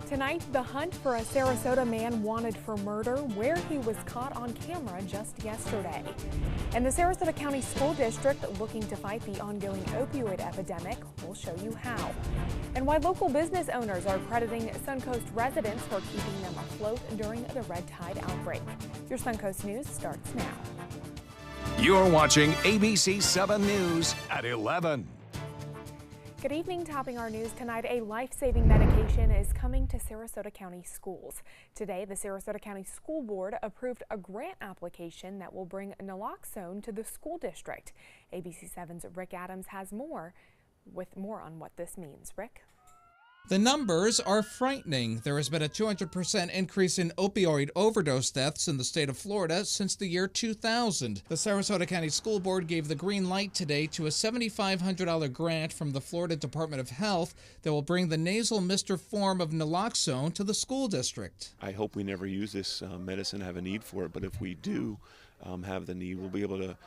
Tonight, the hunt for a Sarasota man wanted for murder where he was caught on camera just yesterday. And the Sarasota County School District looking to fight the ongoing opioid epidemic. We'll show you how. And why local business owners are crediting Suncoast residents for keeping them afloat during the red tide outbreak. Your Suncoast News starts now. You're watching ABC7 News at 11. Good evening. Topping our news tonight, a life-saving medication is coming to Sarasota County schools. Today, the Sarasota County School Board approved a grant application that will bring naloxone to the school district. ABC7's Rick Adams has more on what this means. Rick? The numbers are frightening. There has been a 200% increase in opioid overdose deaths in the state of Florida since the year 2000. The Sarasota County School Board gave the green light today to a $7,500 grant from the Florida Department of Health that will bring the nasal mister form of naloxone to the school district. I hope we never use this medicine, have a need for it, but if we do have the need, we'll be able to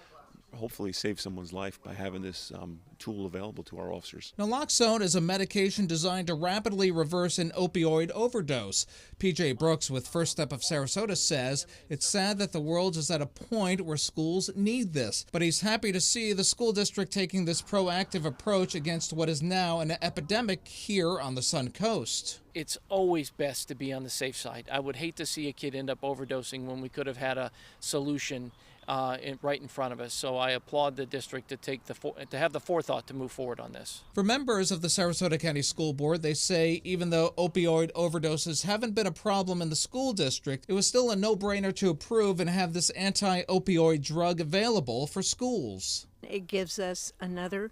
hopefully save someone's life by having this tool available to our officers. Naloxone is a medication designed to rapidly reverse an opioid overdose. PJ Brooks with First Step of Sarasota says it's sad that the world is at a point where schools need this, but he's happy to see the school district taking this proactive approach against what is now an epidemic here on the Sun Coast. It's always best to be on the safe side. I would hate to see a kid end up overdosing when we could have had a solution right in front of us. So I applaud the district to have the forethought to move forward on this. For members of the Sarasota County School Board, they say even though opioid overdoses haven't been a problem in the school district, it was still a no-brainer to approve and have this anti-opioid drug available for schools. It gives us another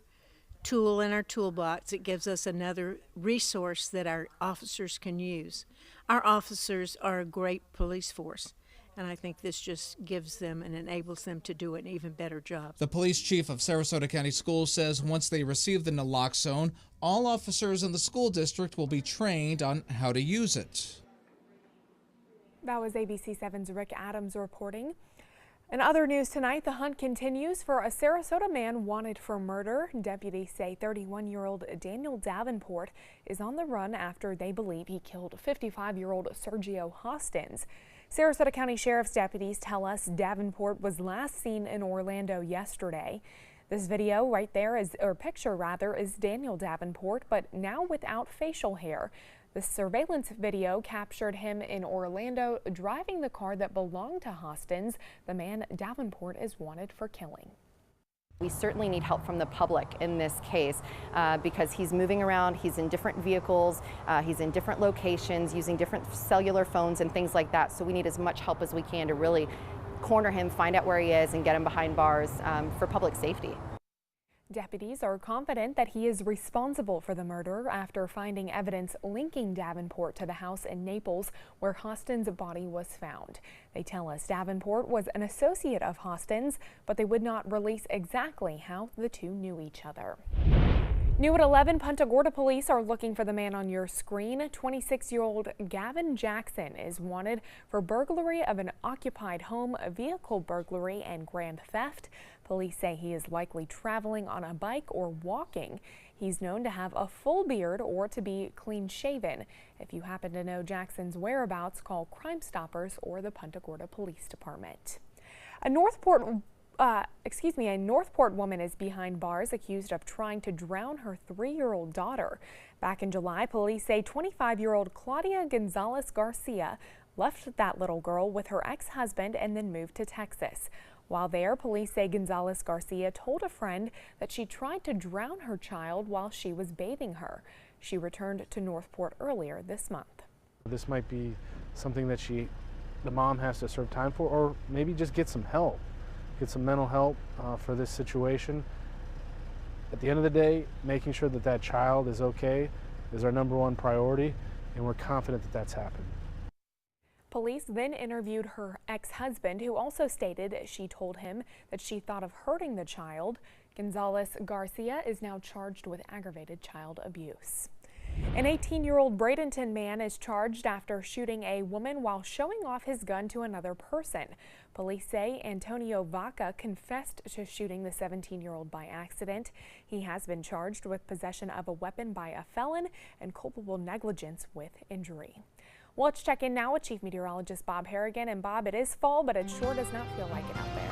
tool in our toolbox. It gives us another resource that our officers can use. Our officers are a great police force, and I think this just gives them and enables them to do an even better job. The police chief of Sarasota County Schools says once they receive the naloxone, all officers in the school district will be trained on how to use it. That was ABC7's Rick Adams reporting. In other news tonight, the hunt continues for a Sarasota man wanted for murder. Deputies say 31-year-old Daniel Davenport is on the run after they believe he killed 55-year-old Sergio Hostins. Sarasota County Sheriff's deputies tell us Davenport was last seen in Orlando yesterday. This video right there picture is Daniel Davenport, but now without facial hair. The surveillance video captured him in Orlando driving the car that belonged to Hostins, the man Davenport is wanted for killing. We certainly need help from the public in this case because he's moving around, he's in different vehicles, he's in different locations, using different cellular phones and things like that. So we need as much help as we can to really corner him, find out where he is, and get him behind bars for public safety. Deputies are confident that he is responsible for the murder after finding evidence linking Davenport to the house in Naples where Hostins' body was found. They tell us Davenport was an associate of Hostins, but they would not release exactly how the two knew each other. New at 11, Punta Gorda police are looking for the man on your screen. 26-year-old Gavin Jackson is wanted for burglary of an occupied home, vehicle burglary, and grand theft. Police say he is likely traveling on a bike or walking. He's known to have a full beard or to be clean-shaven. If you happen to know Jackson's whereabouts, call Crime Stoppers or the Punta Gorda Police Department. A Northport woman is behind bars accused of trying to drown her 3-year-old daughter. Back in July, police say 25-year-old Claudia Gonzalez Garcia left that little girl with her ex-husband and then moved to Texas. While there, police say Gonzalez Garcia told a friend that she tried to drown her child while she was bathing her. She returned to Northport earlier this month. This might be something that the mom has to serve time for, or maybe just get some help. Get some mental help for this situation. At the end of the day, making sure that that child is okay is our #1 priority, and we're confident that that's happened. Police then interviewed her ex-husband, who also stated she told him that she thought of hurting the child. Gonzalez Garcia is now charged with aggravated child abuse. An 18-year-old Bradenton man is charged after shooting a woman while showing off his gun to another person. Police say Antonio Vaca confessed to shooting the 17-year-old by accident. He has been charged with possession of a weapon by a felon and culpable negligence with injury. Well, let's check in now with Chief Meteorologist Bob Harrigan. And Bob, it is fall, but it sure does not feel like it out there.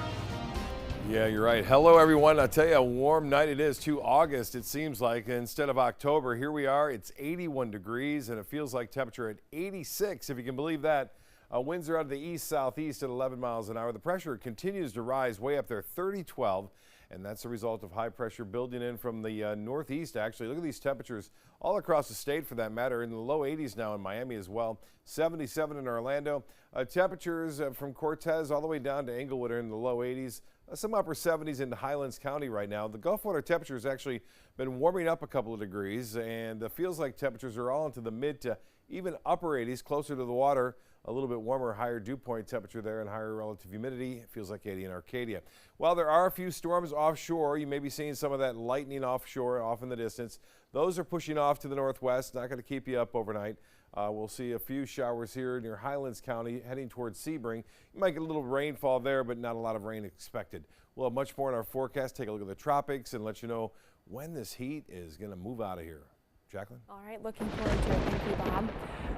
Yeah, you're right. Hello, everyone. I'll tell you, a warm night it is to August, it seems like. Instead of October, here we are. It's 81 degrees, and it feels like temperature at 86, if you can believe that. Winds are out of the east-southeast at 11 miles an hour. The pressure continues to rise way up there, 30-12, and that's a result of high pressure building in from the northeast, actually. Look at these temperatures all across the state, for that matter, in the low 80s now in Miami as well. 77 in Orlando. Temperatures from Cortez all the way down to Inglewood are in the low 80s. Some upper 70s into Highlands County right now. The Gulf water temperature has actually been warming up a couple of degrees, and it feels like temperatures are all into the mid to even upper 80s, closer to the water. A little bit warmer, higher dew point temperature there and higher relative humidity. It feels like 80 in Arcadia. While there are a few storms offshore, you may be seeing some of that lightning offshore off in the distance. Those are pushing off to the northwest, not going to keep you up overnight. We'll see a few showers here near Highlands County heading towards Sebring. You might get a little rainfall there, but not a lot of rain expected. We'll have much more in our forecast. Take a look at the tropics and let you know when this heat is going to move out of here. Jacqueline? All right, looking forward to it. Thank you, Bob.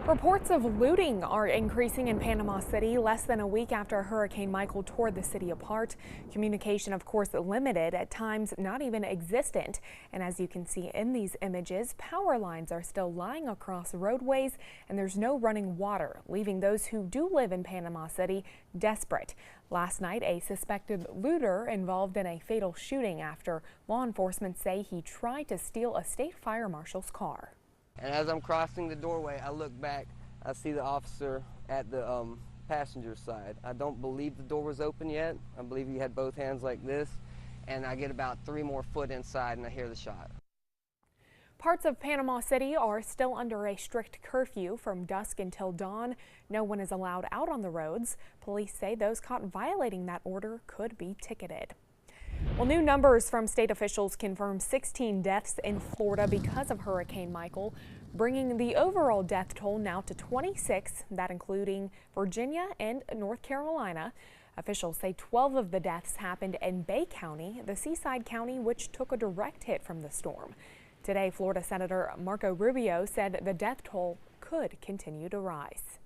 Reports of looting are increasing in Panama City less than a week after Hurricane Michael tore the city apart. Communication, of course, limited, at times not even existent. And as you can see in these images, power lines are still lying across roadways and there's no running water, leaving those who do live in Panama City desperate. Last night, a suspected looter involved in a fatal shooting after law enforcement say he tried to steal a state fire marshal's car. And as I'm crossing the doorway, I look back, I see the officer at the passenger side. I don't believe the door was open yet. I believe he had both hands like this, and I get about 3 more foot inside and I hear the shot. Parts of Panama City are still under a strict curfew from dusk until dawn. No one is allowed out on the roads. Police say those caught violating that order could be ticketed. Well, new numbers from state officials confirm 16 deaths in Florida because of Hurricane Michael, bringing the overall death toll now to 26, that including Virginia and North Carolina. Officials say 12 of the deaths happened in Bay County, the seaside county which took a direct hit from the storm. Today, Florida Senator Marco Rubio said the death toll could continue to rise.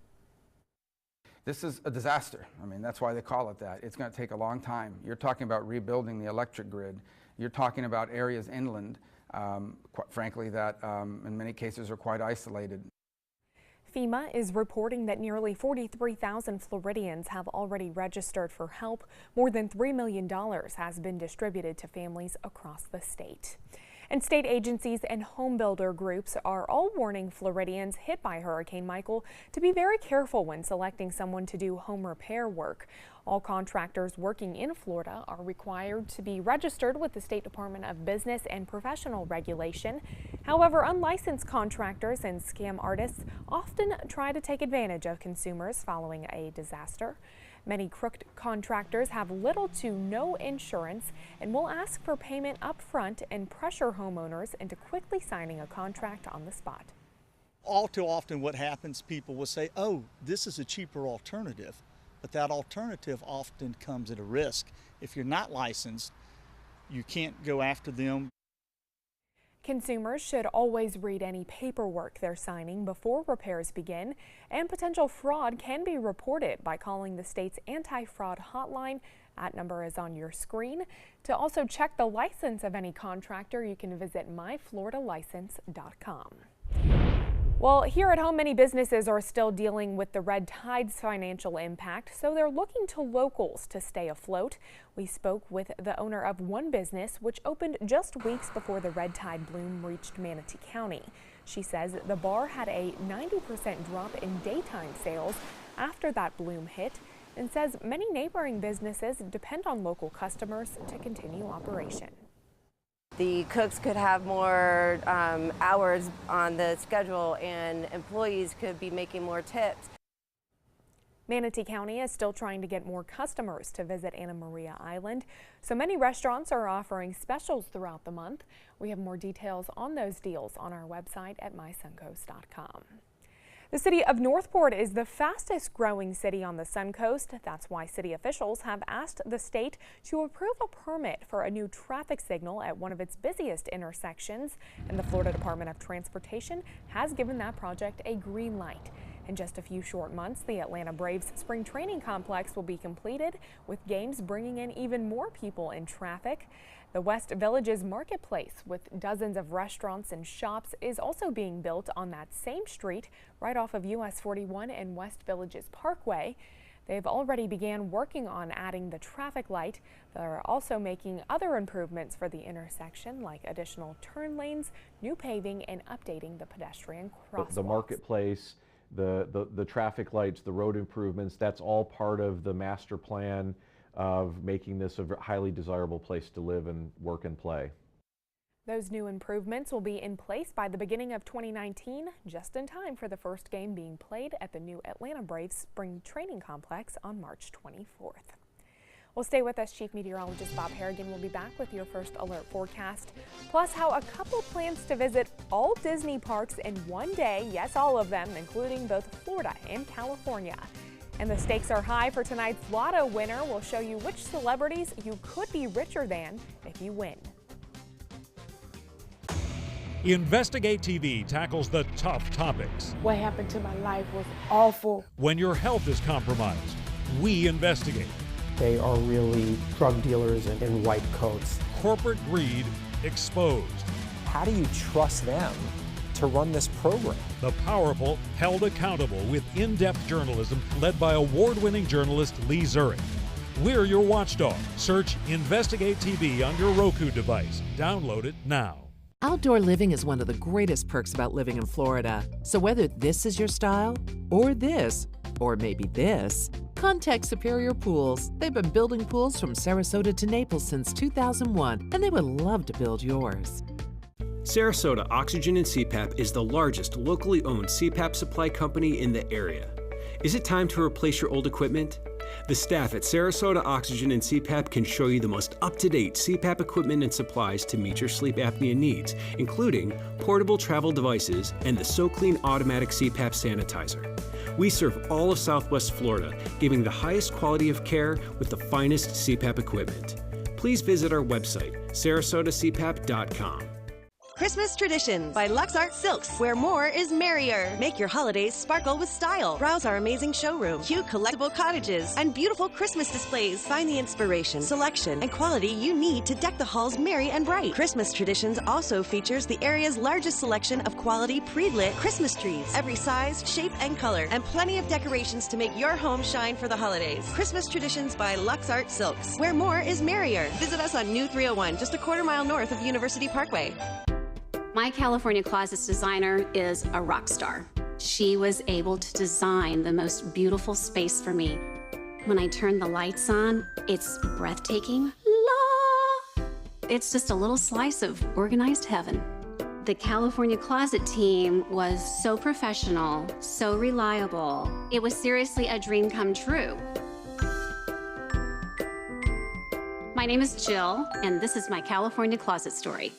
This is a disaster. I mean, that's why they call it that. It's going to take a long time. You're talking about rebuilding the electric grid. You're talking about areas inland, quite frankly, that in many cases are quite isolated. FEMA is reporting that nearly 43,000 Floridians have already registered for help. More than $3 million has been distributed to families across the state. And state agencies and home builder groups are all warning Floridians hit by Hurricane Michael to be very careful when selecting someone to do home repair work. All contractors working in Florida are required to be registered with the State Department of Business and Professional Regulation. However, unlicensed contractors and scam artists often try to take advantage of consumers following a disaster. Many crooked contractors have little to no insurance and will ask for payment up front and pressure homeowners into quickly signing a contract on the spot. All too often what happens, people will say, oh, this is a cheaper alternative, but that alternative often comes at a risk. If you're not licensed, you can't go after them. Consumers should always read any paperwork they're signing before repairs begin, and potential fraud can be reported by calling the state's anti-fraud hotline. That number is on your screen. To also check the license of any contractor, you can visit myfloridalicense.com. Well, here at home, many businesses are still dealing with the red tide's financial impact, so they're looking to locals to stay afloat. We spoke with the owner of one business which opened just weeks before the red tide bloom reached Manatee County. She says the bar had a 90% drop in daytime sales after that bloom hit, and says many neighboring businesses depend on local customers to continue operation. The cooks could have more hours on the schedule and employees could be making more tips. Manatee County is still trying to get more customers to visit Anna Maria Island, so many restaurants are offering specials throughout the month. We have more details on those deals on our website at mysuncoast.com. The city of Northport is the fastest growing city on the Suncoast. That's why city officials have asked the state to approve a permit for a new traffic signal at one of its busiest intersections, and the Florida Department of Transportation has given that project a green light. In just a few short months, the Atlanta Braves spring training complex will be completed, with games bringing in even more people in traffic. The West Village's marketplace, with dozens of restaurants and shops, is also being built on that same street right off of US 41 and West Village's Parkway. They've already began working on adding the traffic light. They're also making other improvements for the intersection, like additional turn lanes, new paving, and updating the pedestrian crosswalks. The marketplace, the traffic lights, the road improvements, that's all part of the master plan of making this a highly desirable place to live and work and play. Those new improvements will be in place by the beginning of 2019, just in time for the first game being played at the new Atlanta Braves spring training complex on March 24th. Well, stay with us. Chief Meteorologist Bob Harrigan will be back with your first alert forecast, plus how a couple plans to visit all Disney parks in one day. Yes, all of them, including both Florida and California. And the stakes are high for tonight's Lotto winner. We'll show you which celebrities you could be richer than if you win. Investigate TV tackles the tough topics. What happened to my life was awful. When your health is compromised, we investigate. They are really drug dealers in white coats. Corporate greed exposed. How do you trust them to run this program? The powerful held accountable with in-depth journalism led by award-winning journalist Lee Zurich. We're your watchdog. Search Investigate TV on your Roku device. Download it now. Outdoor living is one of the greatest perks about living in Florida. So whether this is your style, or this, or maybe this, contact Superior Pools. They've been building pools from Sarasota to Naples since 2001, and they would love to build yours. Sarasota Oxygen and CPAP is the largest locally owned CPAP supply company in the area. Is it time to replace your old equipment? The staff at Sarasota Oxygen and CPAP can show you the most up-to-date CPAP equipment and supplies to meet your sleep apnea needs, including portable travel devices and the SoClean automatic CPAP sanitizer. We serve all of Southwest Florida, giving the highest quality of care with the finest CPAP equipment. Please visit our website, sarasotacpap.com. Christmas Traditions by Lux Art Silks, where more is merrier. Make your holidays sparkle with style. Browse our amazing showroom, cute collectible cottages, and beautiful Christmas displays. Find the inspiration, selection, and quality you need to deck the halls merry and bright. Christmas Traditions also features the area's largest selection of quality pre-lit Christmas trees, every size, shape, and color, and plenty of decorations to make your home shine for the holidays. Christmas Traditions by Lux Art Silks, where more is merrier. Visit us on New 301, just a quarter-mile north of University Parkway. My California Closets designer is a rock star. She was able to design the most beautiful space for me. When I turn the lights on, it's breathtaking. La! It's just a little slice of organized heaven. The California Closet team was so professional, so reliable. It was seriously a dream come true. My name is Jill, and this is my California Closet story.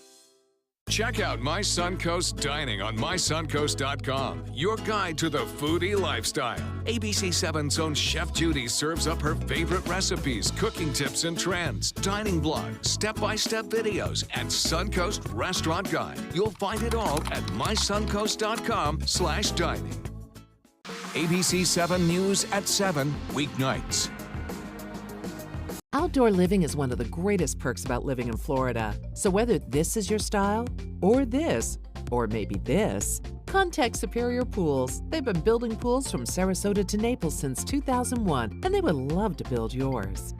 Check out My Suncoast Dining on mysuncoast.com, your guide to the foodie lifestyle. ABC7's own Chef Judy serves up her favorite recipes, cooking tips and trends, dining blogs, step-by-step videos, and Suncoast Restaurant Guide. You'll find it all at mysuncoast.com/dining. ABC7 News at 7, weeknights. Outdoor living is one of the greatest perks about living in Florida. So whether this is your style, or this, or maybe this, contact Superior Pools. They've been building pools from Sarasota to Naples since 2001, and they would love to build yours.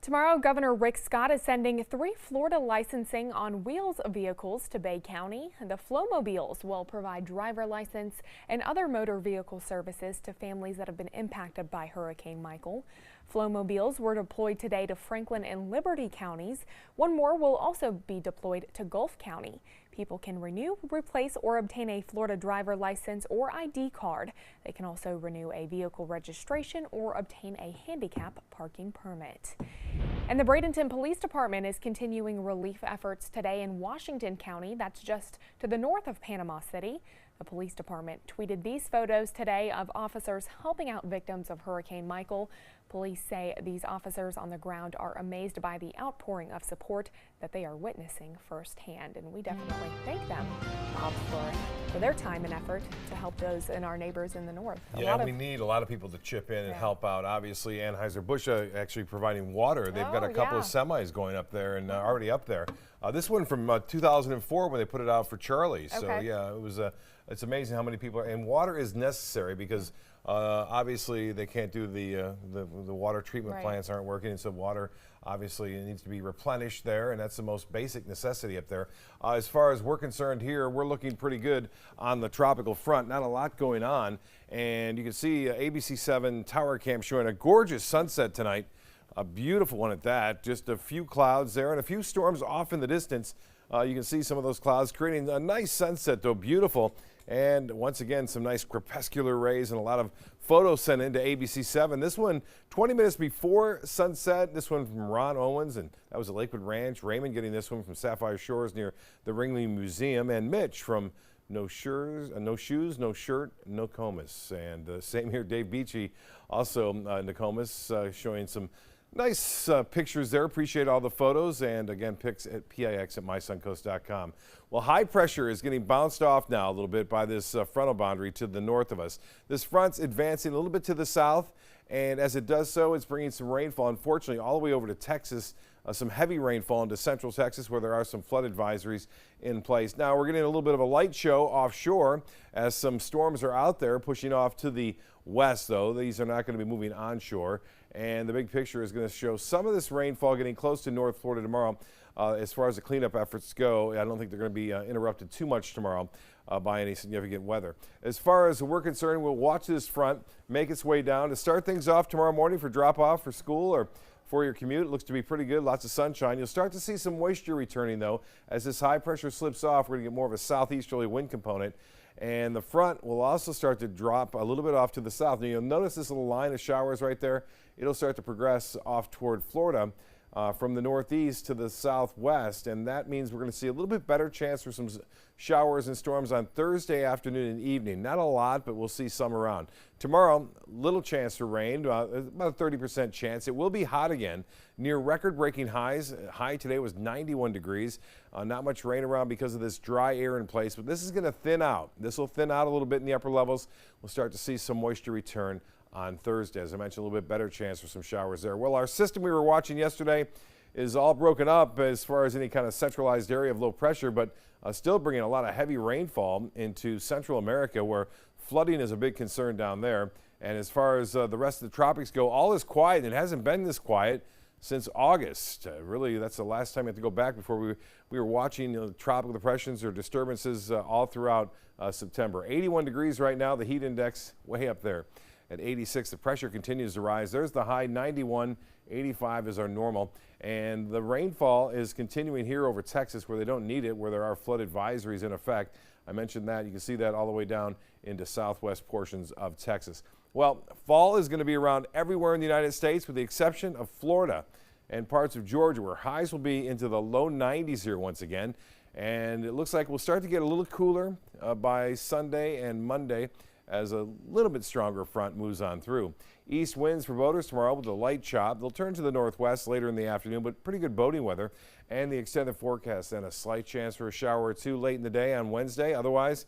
Tomorrow, Governor Rick Scott is sending 3 Florida licensing on wheels vehicles to Bay County. The Flowmobiles will provide driver license and other motor vehicle services to families that have been impacted by Hurricane Michael. Flowmobiles were deployed today to Franklin and Liberty counties. One more will also be deployed to Gulf County. People can renew, replace, or obtain a Florida driver license or ID card. They can also renew a vehicle registration or obtain a handicap parking permit. And the Bradenton Police Department is continuing relief efforts today in Washington County. That's just to the north of Panama City. The police department tweeted these photos today of officers helping out victims of Hurricane Michael. Police say these officers on the ground are amazed by the outpouring of support that they are witnessing firsthand, and we definitely thank them for their time and effort to help those in our neighbors in the north. We need a lot of people to chip in and help out. Obviously, Anheuser-Busch actually providing water. They've got a couple of semis going up there and already up there. This one from 2004 when they put it out for Charlie. So yeah, it was it's amazing how many people are, and water is necessary because obviously they can't do the water treatment plants aren't working, and so water obviously needs to be replenished there, and that's the most basic necessity up there. As far as we're concerned here, we're looking pretty good on the tropical front. Not a lot going on, and you can see ABC7 tower cam showing a gorgeous sunset tonight. A beautiful one at that. Just a few clouds there and a few storms off in the distance. You can see some of those clouds creating a nice sunset, though beautiful. And once again, some nice crepuscular rays and a lot of photos sent into ABC7. This one 20 minutes before sunset. This one from Ron Owens, and that was at Lakewood Ranch. Raymond getting this one from Sapphire Shores near the Ringley Museum. And Mitch from No Shoes, No Shirt, No Comus. And same here, Dave Beachy, also Nokomis, showing some nice pictures there. Appreciate all the photos, and again, pics at pix@mysuncoast.com. Well, high pressure is getting bounced off now a little bit by this frontal boundary to the north of us. This front's advancing a little bit to the south, and as it does so, it's bringing some rainfall, unfortunately, all the way over to Texas. Some heavy rainfall into central Texas where there are some flood advisories in place. Now we're getting a little bit of a light show offshore as some storms are out there pushing off to the west, though. These are not going to be moving onshore. And the big picture is going to show some of this rainfall getting close to North Florida tomorrow. As far as the cleanup efforts go, I don't think they're going to be interrupted too much tomorrow by any significant weather. As far as we're concerned, we'll watch this front make its way down to start things off tomorrow morning for drop-off for school or for your commute. It looks to be pretty good, lots of sunshine. You'll start to see some moisture returning, though. As this high pressure slips off, we're going to get more of a southeasterly wind component. And the front will also start to drop a little bit off to the south. Now, you'll notice this little line of showers right there. It'll start to progress off toward Florida from the northeast to the southwest, and that means we're going to see a little bit better chance for some showers and storms on Thursday afternoon and evening. Not a lot, but we'll see some around. Tomorrow, little chance for rain, about a 30% chance. It will be hot again, near record-breaking highs. High today was 91 degrees. Not much rain around because of this dry air in place, but this is going to thin out. This will thin out a little bit in the upper levels. We'll start to see some moisture return on Thursday. As I mentioned, a little bit better chance for some showers there. Well, our system we were watching yesterday is all broken up as far as any kind of centralized area of low pressure, but still bringing a lot of heavy rainfall into Central America, where flooding is a big concern down there. And as far as the rest of the tropics go, all is quiet. It hasn't been this quiet since August. Really, that's the last time you have to go back before we were watching tropical depressions or disturbances all throughout September. 81 degrees right now, the heat index way up there at 86. The pressure continues to rise. There's the high, 91. 85 is our normal. And the rainfall is continuing here over Texas where they don't need it, where there are flood advisories in effect. I mentioned that. You can see that all the way down into southwest portions of Texas. Well, fall is going to be around everywhere in the United States with the exception of Florida and parts of Georgia, where highs will be into the low 90s here once again. And it looks like we'll start to get a little cooler by Sunday and Monday as a little bit stronger front moves on through. East winds for boaters tomorrow with a light chop. They'll turn to the northwest later in the afternoon, but pretty good boating weather. And the extended forecast then a slight chance for a shower or two late in the day on Wednesday. Otherwise,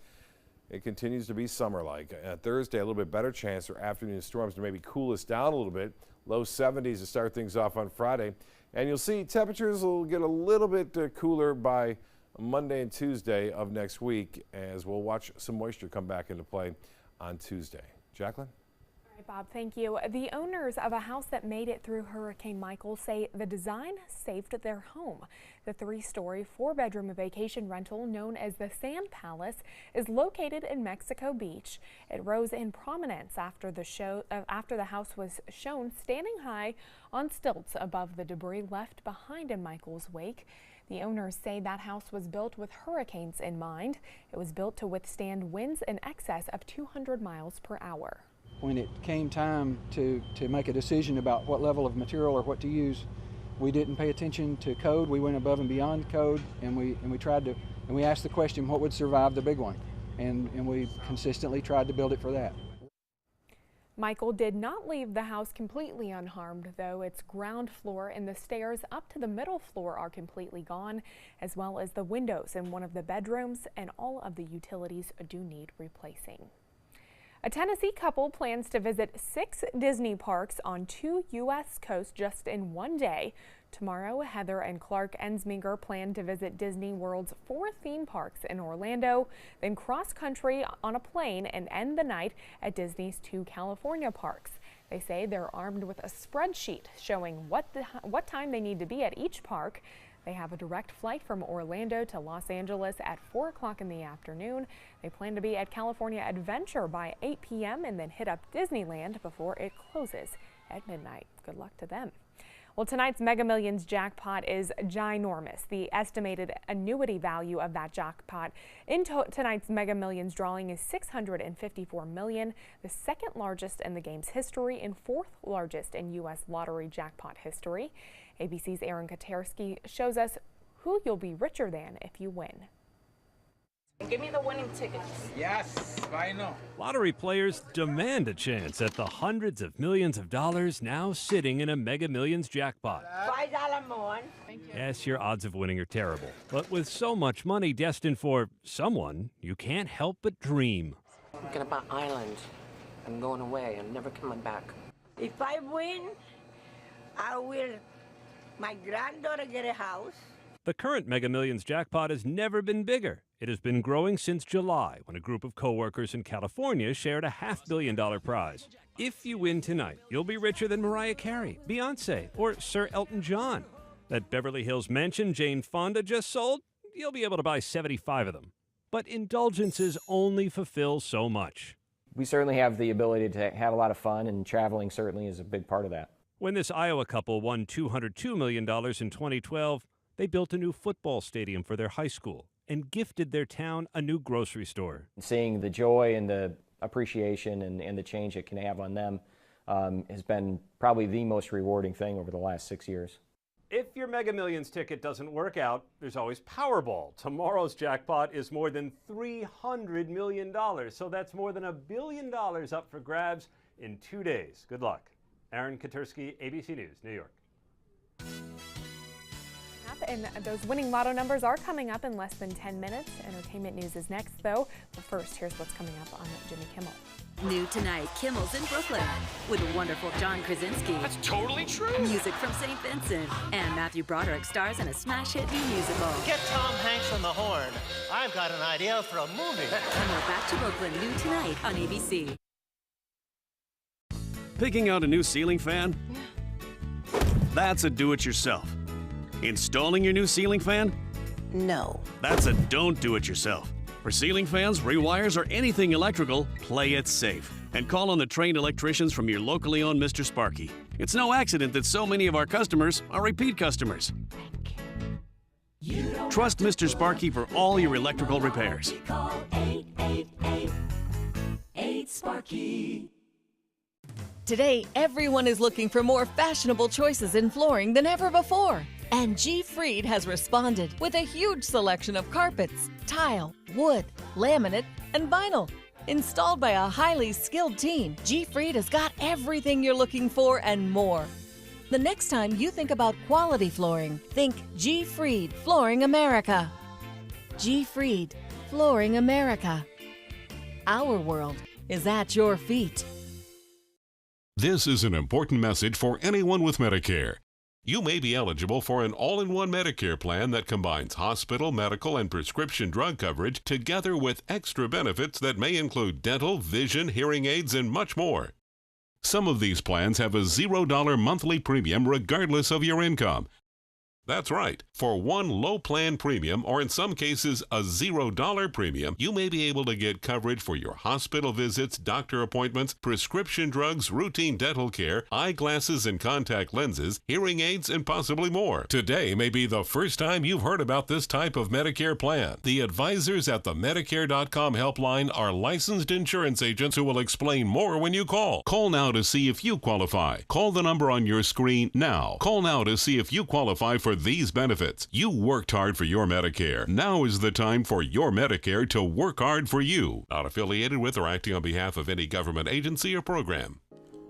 it continues to be summer-like. Thursday, a little bit better chance for afternoon storms to maybe cool us down a little bit. Low 70s to start things off on Friday. And you'll see temperatures will get a little bit cooler by Monday and Tuesday of next week as we'll watch some moisture come back into play on Tuesday. Jacqueline? Bob, thank you. The owners of a house that made it through Hurricane Michael say the design saved their home. The 3-story, 4-bedroom vacation rental known as the Sand Palace is located in Mexico Beach. It rose in prominence after the house was shown standing high on stilts above the debris left behind in Michael's wake. The owners say that house was built with hurricanes in mind. It was built to withstand winds in excess of 200 miles per hour. When it came time to make a decision about what level of material or what to use, we didn't pay attention to code. We went above and beyond code, and we asked the question, what would survive the big one? And we consistently tried to build it for that. Michael did not leave the house completely unharmed, though. Its ground floor and the stairs up to the middle floor are completely gone, as well as the windows in one of the bedrooms, and all of the utilities do need replacing. A Tennessee couple plans to visit 6 Disney parks on 2 U.S. coasts just in one day. Tomorrow, Heather and Clark Ensminger plan to visit Disney World's 4 theme parks in Orlando, then cross country on a plane and end the night at Disney's 2 California parks. They say they're armed with a spreadsheet showing what time they need to be at each park. They have a direct flight from Orlando to Los Angeles at 4 o'clock in the afternoon. They plan to be at California Adventure by 8 p.m. and then hit up Disneyland before it closes at midnight. Good luck to them. Well, tonight's Mega Millions jackpot is ginormous. The estimated annuity value of that jackpot in tonight's Mega Millions drawing is $654 million, the second largest in the game's history and 4th largest in U.S. lottery jackpot history. ABC's Aaron Katersky shows us who you'll be richer than if you win. Give me the winning tickets. Yes, I know. Lottery players demand a chance at the hundreds of millions of dollars now sitting in a Mega Millions jackpot. $5 more. Yes, your odds of winning are terrible. But with so much money destined for someone, you can't help but dream. I'm gonna buy island. I'm going away. I'm never coming back. If I win, I will. My granddaughter get a house. The current Mega Millions jackpot has never been bigger. It has been growing since July, when a group of co-workers in California shared a $500 million prize. If you win tonight, you'll be richer than Mariah Carey, Beyonce, or Sir Elton John. That Beverly Hills mansion Jane Fonda just sold, you'll be able to buy 75 of them. But indulgences only fulfill so much. We certainly have the ability to have a lot of fun, and traveling certainly is a big part of that. When this Iowa couple won $202 million in 2012, they built a new football stadium for their high school and gifted their town a new grocery store. Seeing the joy and the appreciation and the change it can have on them has been probably the most rewarding thing over the last 6 years. If your Mega Millions ticket doesn't work out, there's always Powerball. Tomorrow's jackpot is more than $300 million, so that's more than $1 billion up for grabs in 2 days. Good luck. Aaron Katersky, ABC News, New York. And those winning lotto numbers are coming up in less than 10 minutes. Entertainment news is next, though. But first, here's what's coming up on Jimmy Kimmel. New tonight, Kimmel's in Brooklyn with the wonderful John Krasinski. That's totally true. Music from St. Vincent. And Matthew Broderick stars in a smash hit new musical. Get Tom Hanks on the horn. I've got an idea for a movie. And we're back to Brooklyn, new tonight on ABC. Picking out a new ceiling fan? That's a do-it-yourself. Installing your new ceiling fan? No. That's a don't do it yourself. For ceiling fans, rewires, or anything electrical, play it safe. And call on the trained electricians from your locally owned Mr. Sparky. It's no accident that so many of our customers are repeat customers. Trust Mr. Sparky for all your electrical repairs. Call 888-8-SPARKY. Today, everyone is looking for more fashionable choices in flooring than ever before. And G. Fried has responded with a huge selection of carpets, tile, wood, laminate, and vinyl. Installed by a highly skilled team, G. Fried has got everything you're looking for and more. The next time you think about quality flooring, think G. Fried Flooring America. G. Fried Flooring America. Our world is at your feet. This is an important message for anyone with Medicare. You may be eligible for an all-in-one Medicare plan that combines hospital, medical, and prescription drug coverage together with extra benefits that may include dental, vision, hearing aids, and much more. Some of these plans have a $0 monthly premium regardless of your income. That's right. For one low plan premium, or in some cases a $0 premium, you may be able to get coverage for your hospital visits, doctor appointments, prescription drugs, routine dental care, eyeglasses and contact lenses, hearing aids, and possibly more. Today may be the first time you've heard about this type of Medicare plan. The advisors at the Medicare.com helpline are licensed insurance agents who will explain more when you call. Call now to see if you qualify. Call the number on your screen now. Call now to see if you qualify for these benefits. You worked hard for your Medicare. Now is the time for your Medicare to work hard for you. Not affiliated with or acting on behalf of any government agency or program.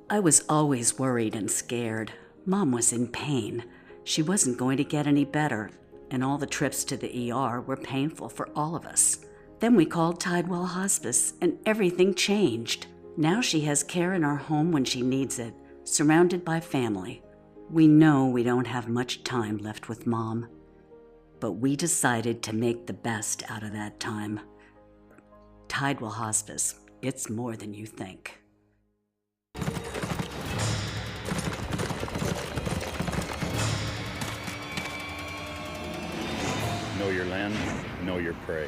I was always worried and scared. Mom was in pain. She wasn't going to get any better, and all the trips to the ER were painful for all of us. Then we called Tidewell Hospice, and everything changed. Now she has care in our home when she needs it, surrounded by family. We know we don't have much time left with Mom, but we decided to make the best out of that time. Tidewell Hospice, it's more than you think. Know your land, know your prey.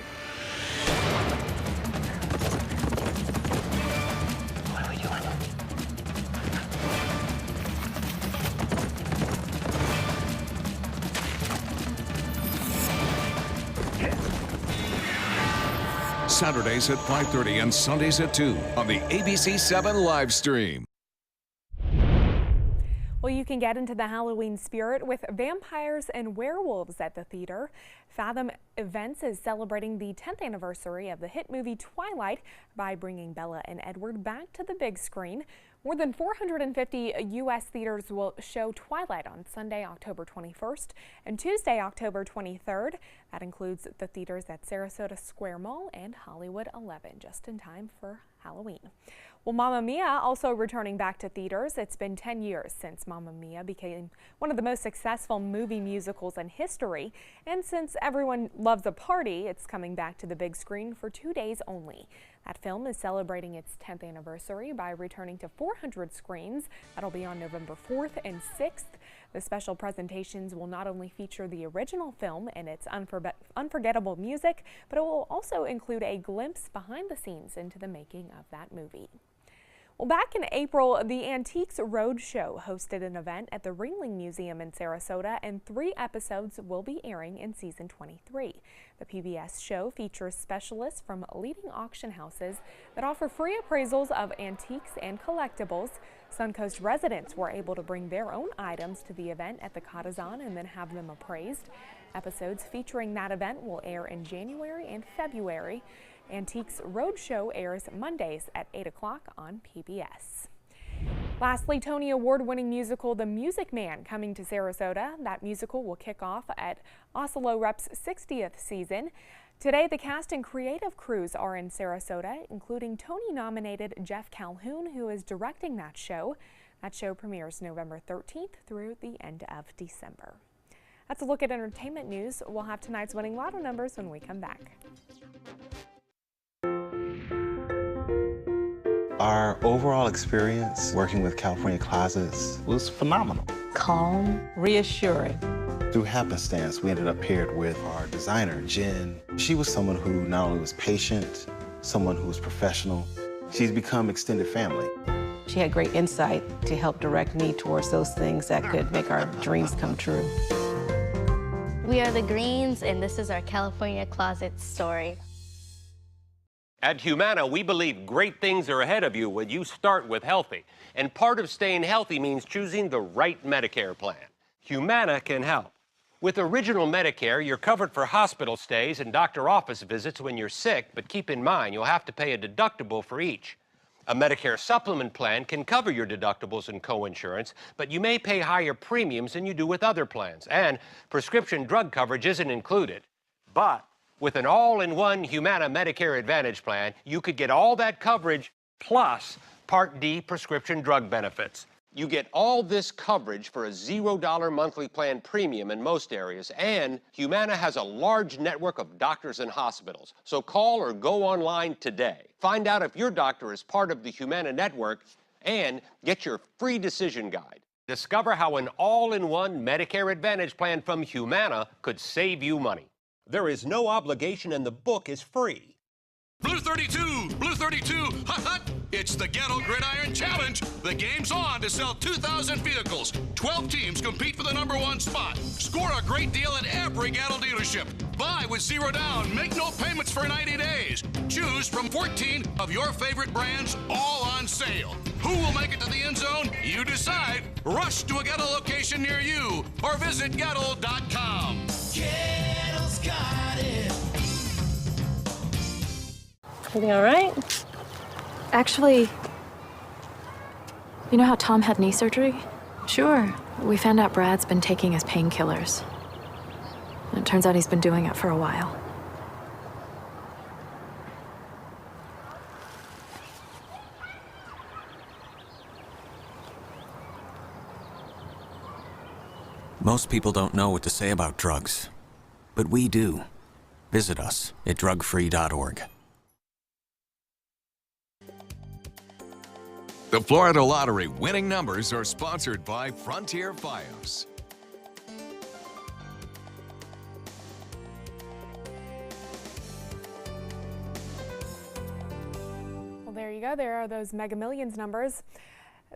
What are we doing? Saturdays at 5:30 and Sundays at 2 on the ABC7 live stream. Well, you can get into the Halloween spirit with vampires and werewolves at the theater. Fathom Events is celebrating the 10th anniversary of the hit movie Twilight by bringing Bella and Edward back to the big screen. More than 450 U.S. theaters will show Twilight on Sunday, October 21st and Tuesday, October 23rd. That includes the theaters at Sarasota Square Mall and Hollywood 11, just in time for Halloween. Well, Mamma Mia also returning back to theaters. It's been 10 years since Mamma Mia became one of the most successful movie musicals in history. And since everyone loves a party, it's coming back to the big screen for 2 days only. That film is celebrating its 10th anniversary by returning to 400 screens. That'll be on November 4th and 6th. The special presentations will not only feature the original film and its unforgettable music, but it will also include a glimpse behind the scenes into the making of that movie. Well, back in April, the Antiques Roadshow hosted an event at the Ringling Museum in Sarasota, and 3 episodes will be airing in season 23. The PBS show features specialists from leading auction houses that offer free appraisals of antiques and collectibles. Suncoast residents were able to bring their own items to the event at the Catazan and then have them appraised. Episodes featuring that event will air in January and February. Antiques Roadshow airs Mondays at 8 o'clock on PBS. Lastly, Tony Award-winning musical The Music Man coming to Sarasota. That musical will kick off at Oslo Rep's 60th season. Today, the cast and creative crews are in Sarasota, including Tony-nominated Jeff Calhoun, who is directing that show. That show premieres November 13th through the end of December. That's a look at entertainment news. We'll have tonight's winning lotto numbers when we come back. Our overall experience working with California Closets was phenomenal. Calm, reassuring. Through happenstance, we ended up paired with our designer, Jen. She was someone who not only was patient, someone who was professional. She's become extended family. She had great insight to help direct me towards those things that could make our dreams come true. We are the Greens, and this is our California Closet story. At Humana, we believe great things are ahead of you when you start with healthy. And part of staying healthy means choosing the right Medicare plan. Humana can help. With Original Medicare, you're covered for hospital stays and doctor office visits when you're sick, but keep in mind you'll have to pay a deductible for each. A Medicare supplement plan can cover your deductibles and coinsurance, but you may pay higher premiums than you do with other plans, and prescription drug coverage isn't included. But with an all-in-one Humana Medicare Advantage plan, you could get all that coverage plus Part D prescription drug benefits. You get all this coverage for a $0 monthly plan premium in most areas, and Humana has a large network of doctors and hospitals. So call or go online today. Find out if your doctor is part of the Humana network And get your free decision guide. Discover how an all-in-one Medicare Advantage plan from Humana could save you money. There is no obligation and the book is free. Blue 32! Blue 32! Hut hut! It's the Ghetto Gridiron Challenge. The game's on to sell 2,000 vehicles. 12 teams compete for the #1 spot. Score a great deal at every Ghetto dealership. Buy with 0 down. Make no payments for 90 days. Choose from 14 of your favorite brands, all on sale. Who will make it to the end zone? You decide. Rush to a Ghetto location near you or visit Ghetto.com. Ghetto's got it. Everything all right? Actually, you know how Tom had knee surgery? Sure. We found out Brad's been taking his painkillers. And it turns out he's been doing it for a while. Most people don't know what to say about drugs, but we do. Visit us at drugfree.org. The Florida Lottery winning numbers are sponsored by Frontier Fios. Well, there you go. There are those Mega Millions numbers.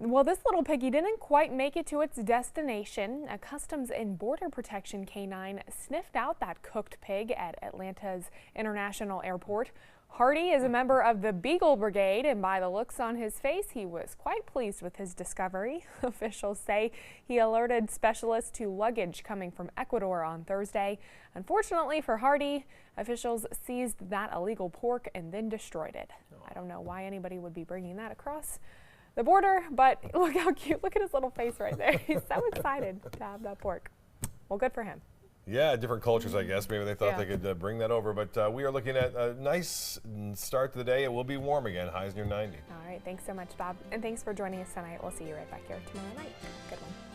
Well, this little piggy didn't quite make it to its destination. A Customs and Border Protection canine sniffed out that cooked pig at Atlanta's International Airport. Hardy is a member of the Beagle Brigade, and by the looks on his face, he was quite pleased with his discovery. Officials say he alerted specialists to luggage coming from Ecuador on Thursday. Unfortunately for Hardy, officials seized that illegal pork and then destroyed it. I don't know why anybody would be bringing that across the border, but look how cute. Look at his little face right there. He's so excited to have that pork. Well, good for him. Yeah, different cultures, I guess. Maybe they thought they could bring that over. But we are looking at a nice start to the day. It will be warm again, highs near 90. All right, thanks so much, Bob. And thanks for joining us tonight. We'll see you right back here tomorrow night. Good one.